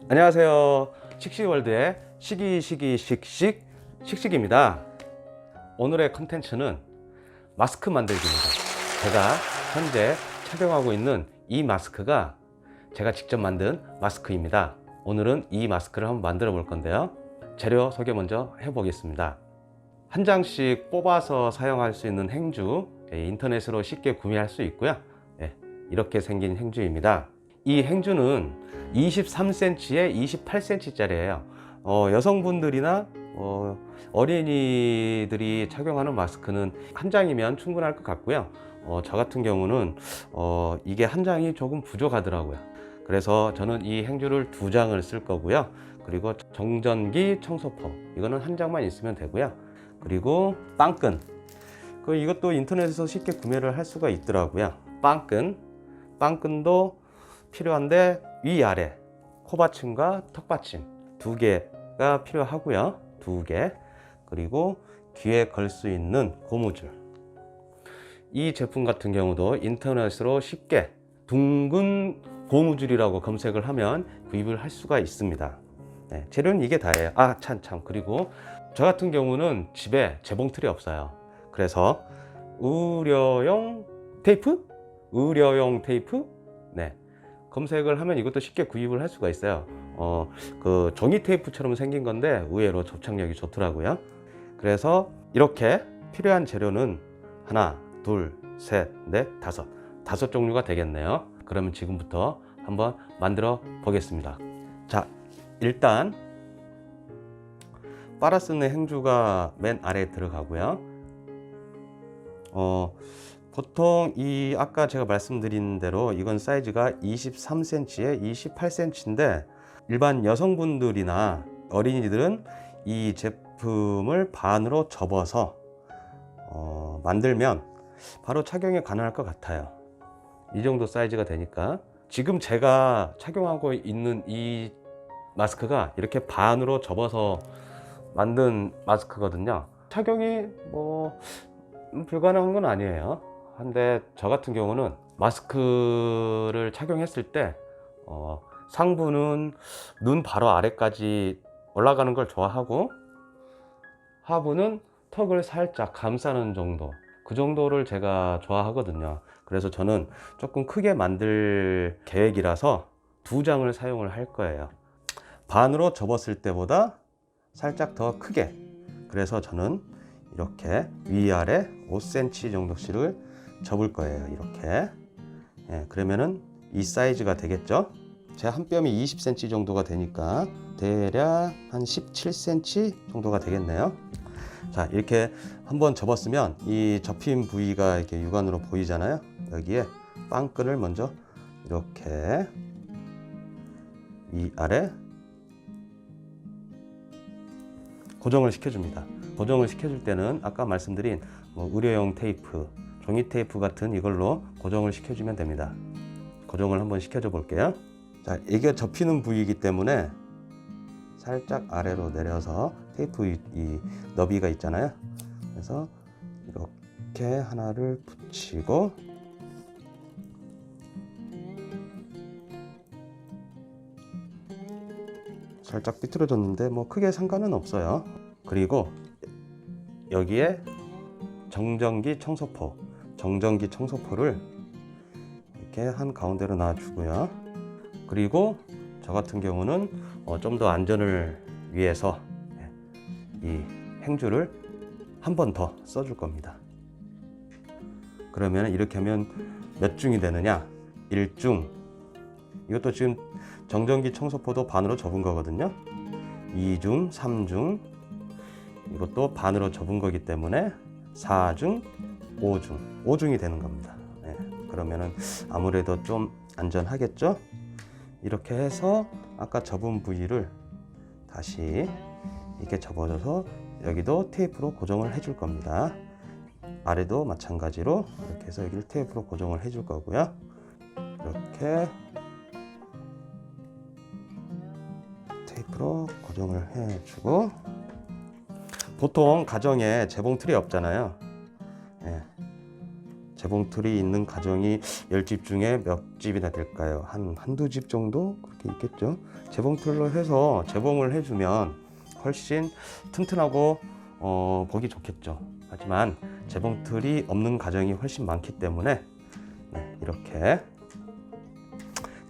안녕하세요. 식식월드의 식식입니다. 오늘의 컨텐츠는 마스크 만들기입니다. 제가 현재 착용하고 있는 이 마스크가 제가 직접 만든 마스크입니다. 오늘은 이 마스크를 한번 만들어 볼 건데요. 재료 소개 먼저 해보겠습니다. 한 장씩 뽑아서 사용할 수 있는 행주, 인터넷으로 쉽게 구매할 수 있고요. 이렇게 생긴 행주입니다. 이 행주는 23cm에 28cm 짜리예요. 여성분들이나 어린이들이 착용하는 마스크는 한 장이면 충분할 것 같고요. 저 같은 경우는 이게 한 장이 조금 부족하더라고요. 그래서 저는 이 행주를 2장을 쓸 거고요. 그리고 정전기 청소포, 이거는 한 장만 있으면 되고요. 그리고 빵끈, 이것도 인터넷에서 쉽게 구매를 할 수가 있더라고요. 빵끈도 필요한데 위아래 코받침과 턱받침 2개가 필요하고요. 2개. 그리고 귀에 걸 수 있는 고무줄. 이 제품 같은 경우도 인터넷으로 쉽게 둥근 고무줄이라고 검색을 하면 구입을 할 수가 있습니다. 재료는 이게 다예요. 그리고 저 같은 경우는 집에 재봉틀이 없어요. 그래서 의료용 테이프? 검색을 하면 이것도 쉽게 구입을 할 수가 있어요. 종이 테이프처럼 생긴 건데 의외로 접착력이 좋더라고요. 그래서 이렇게 필요한 재료는 하나, 둘, 셋, 넷, 다섯 종류가 되겠네요. 그러면 지금부터 한번 만들어 보겠습니다. 자, 일단 빨아 쓰는 행주가 맨 아래에 들어가고요. 보통 아까 제가 말씀드린 대로 이건 사이즈가 23cm에 28cm인데 일반 여성분들이나 어린이들은 이 제품을 반으로 접어서 만들면 바로 착용이 가능할 것 같아요. 이 정도 사이즈가 되니까. 지금 제가 착용하고 있는 이 마스크가 이렇게 반으로 접어서 만든 마스크거든요. 착용이 불가능한 건 아니에요. 근데 저 같은 경우는 마스크를 착용했을 때 상부는 눈 바로 아래까지 올라가는 걸 좋아하고, 하부는 턱을 살짝 감싸는 정도, 그 정도를 제가 좋아하거든요. 그래서 저는 조금 크게 만들 계획이라서 2장을 사용을 할 거예요. 반으로 접었을 때보다 살짝 더 크게. 그래서 저는 이렇게 위아래 5cm 정도씩을 접을 거예요. 이렇게. 그러면은 이 사이즈가 되겠죠. 제 한 뼘이 20cm 정도가 되니까 대략 한 17cm 정도가 되겠네요. 자, 이렇게 한번 접었으면 이 접힌 부위가 이렇게 육안으로 보이잖아요. 여기에 빵끈을 먼저 이렇게 위아래 고정을 시켜줍니다. 고정을 시켜줄 때는 아까 말씀드린 의료용 테이프, 종이 테이프 같은 이걸로 고정을 시켜주면 됩니다. 고정을 한번 시켜줘 볼게요. 자, 이게 접히는 부위이기 때문에 살짝 아래로 내려서 테이프 이 너비가 있잖아요. 그래서 이렇게 하나를 붙이고 살짝 삐뚤어졌는데 크게 상관은 없어요. 그리고 여기에 정전기 청소포를 이렇게 한 가운데로 놔주고요. 그리고 저 같은 경우는 좀 더 안전을 위해서 이 행주를 한 번 더 써줄 겁니다. 그러면 이렇게 하면 몇 중이 되느냐? 1중. 이것도 지금 정전기 청소포도 반으로 접은 거거든요. 2중, 3중. 이것도 반으로 접은 거기 때문에 4중, 5중이 되는 겁니다. 그러면은 아무래도 좀 안전하겠죠? 이렇게 해서 아까 접은 부위를 다시 이렇게 접어줘서 여기도 테이프로 고정을 해줄 겁니다. 아래도 마찬가지로 이렇게 해서 여기를 테이프로 고정을 해줄 거고요. 이렇게 테이프로 고정을 해주고, 보통 가정에 재봉틀이 없잖아요. 재봉틀이 있는 가정이 10집 중에 몇 집이나 될까요? 한두 집 정도 그렇게 있겠죠. 재봉틀로 해서 재봉을 해주면 훨씬 튼튼하고 보기 좋겠죠. 하지만 재봉틀이 없는 가정이 훨씬 많기 때문에 이렇게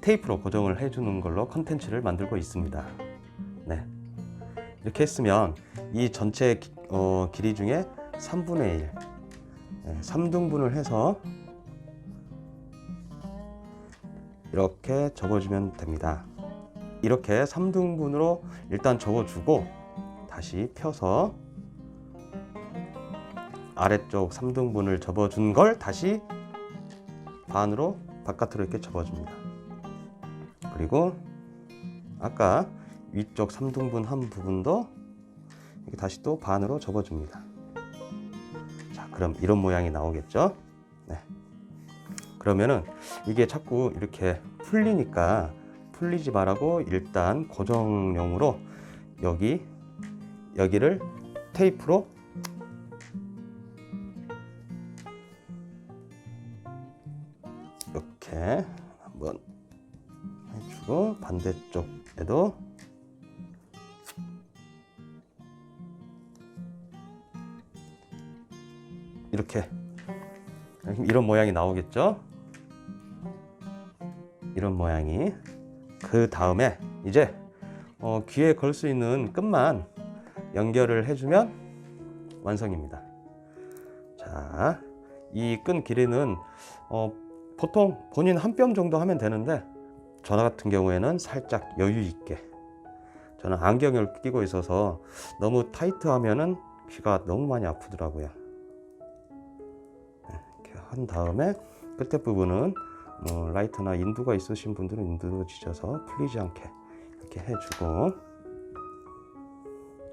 테이프로 고정을 해주는 걸로 컨텐츠를 만들고 있습니다. 이렇게 했으면 이 전체 길이 중에 3분의 1, 3등분을 해서 이렇게 접어주면 됩니다. 이렇게 3등분으로 일단 접어주고 다시 펴서 아래쪽 3등분을 접어준 걸 다시 반으로 바깥으로 이렇게 접어줍니다. 그리고 아까 위쪽 3등분 한 부분도 이렇게 다시 또 반으로 접어줍니다. 자, 그럼 이런 모양이 나오겠죠? 그러면은 이게 자꾸 이렇게 풀리니까 풀리지 말라고 일단 고정용으로 여기를 테이프로 이렇게 한번 해주고 반대쪽에도 이렇게 이런 모양이 나오겠죠? 이런 모양이. 그 다음에 이제 귀에 걸 수 있는 끈만 연결을 해주면 완성입니다. 자, 이 끈 길이는 보통 본인 한 뼘 정도 하면 되는데 저 같은 경우에는 살짝 여유 있게, 저는 안경을 끼고 있어서 너무 타이트하면은 귀가 너무 많이 아프더라고요. 이렇게 한 다음에 끝에 부분은 라이터나 인두가 있으신 분들은 인두로 지져서 풀리지 않게 이렇게 해주고,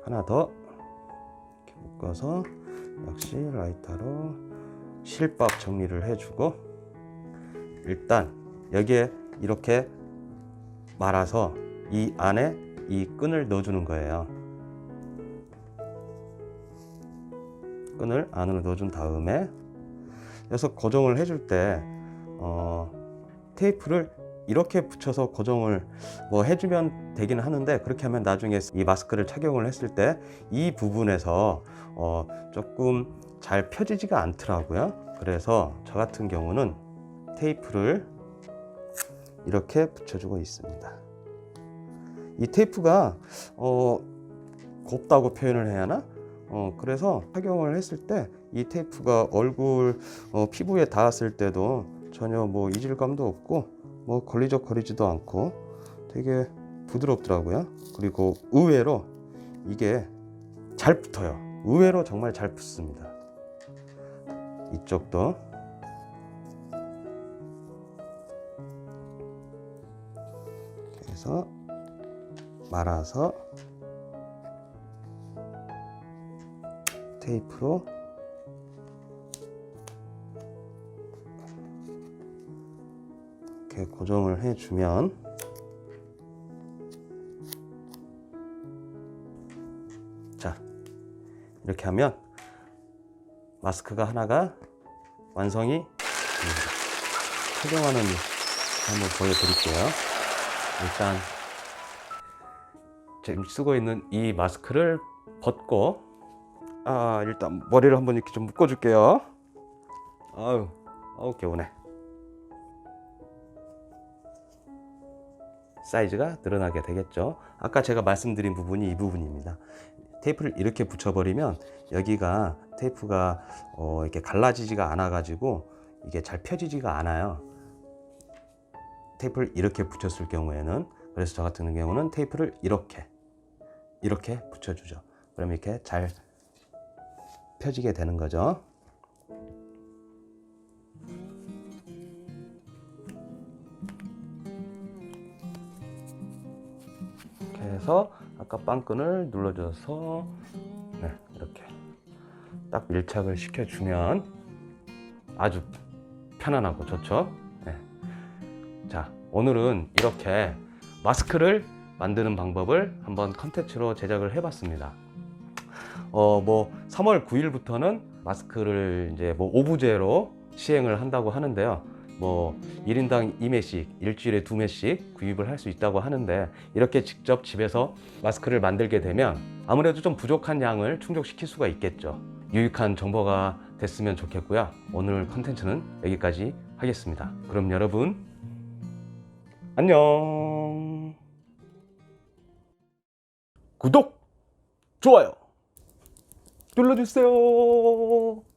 하나 더 이렇게 묶어서 역시 라이터로 실밥 정리를 해주고, 일단 여기에 이렇게 말아서 이 안에 이 끈을 넣어주는 거예요. 끈을 안으로 넣어준 다음에 그래서 고정을 해줄 때 테이프를 이렇게 붙여서 고정을 해주면 되긴 하는데, 그렇게 하면 나중에 이 마스크를 착용을 했을 때 이 부분에서 조금 잘 펴지지가 않더라고요. 그래서 저 같은 경우는 테이프를 이렇게 붙여주고 있습니다. 이 테이프가 곱다고 표현을 해야 하나? 그래서 착용을 했을 때 이 테이프가 얼굴 피부에 닿았을 때도 전혀 이질감도 없고 걸리적거리지도 않고 되게 부드럽더라고요. 그리고 의외로 이게 잘 붙어요. 의외로 정말 잘 붙습니다. 이쪽도 그래서 말아서 테이프로 이렇게 고정을 해주면, 자, 이렇게 하면 마스크가 하나가 완성이 됩니다. 착용하는 한번 보여드릴게요. 일단 지금 쓰고 있는 이 마스크를 벗고, 일단 머리를 한번 이렇게 좀 묶어줄게요. 아우 개운해. 사이즈가 늘어나게 되겠죠. 아까 제가 말씀드린 부분이 이 부분입니다. 테이프를 이렇게 붙여버리면 여기가 테이프가 이렇게 갈라지지가 않아 가지고 이게 잘 펴지지가 않아요. 테이프를 이렇게 붙였을 경우에는. 그래서 저 같은 경우는 테이프를 이렇게 붙여주죠. 그러면 이렇게 잘 펴지게 되는 거죠. 이렇게 해서 아까 빵끈을 눌러줘서 이렇게 딱 밀착을 시켜주면 아주 편안하고 좋죠. 자, 오늘은 이렇게 마스크를 만드는 방법을 한번 컨텐츠로 제작을 해봤습니다. 3월 9일부터는 마스크를 이제 오브제로 시행을 한다고 하는데요. 뭐 1인당 2매씩, 일주일에 2매씩 구입을 할 수 있다고 하는데, 이렇게 직접 집에서 마스크를 만들게 되면 아무래도 좀 부족한 양을 충족시킬 수가 있겠죠. 유익한 정보가 됐으면 좋겠고요. 오늘 컨텐츠는 여기까지 하겠습니다. 그럼 여러분 안녕. 구독, 좋아요 눌러주세요.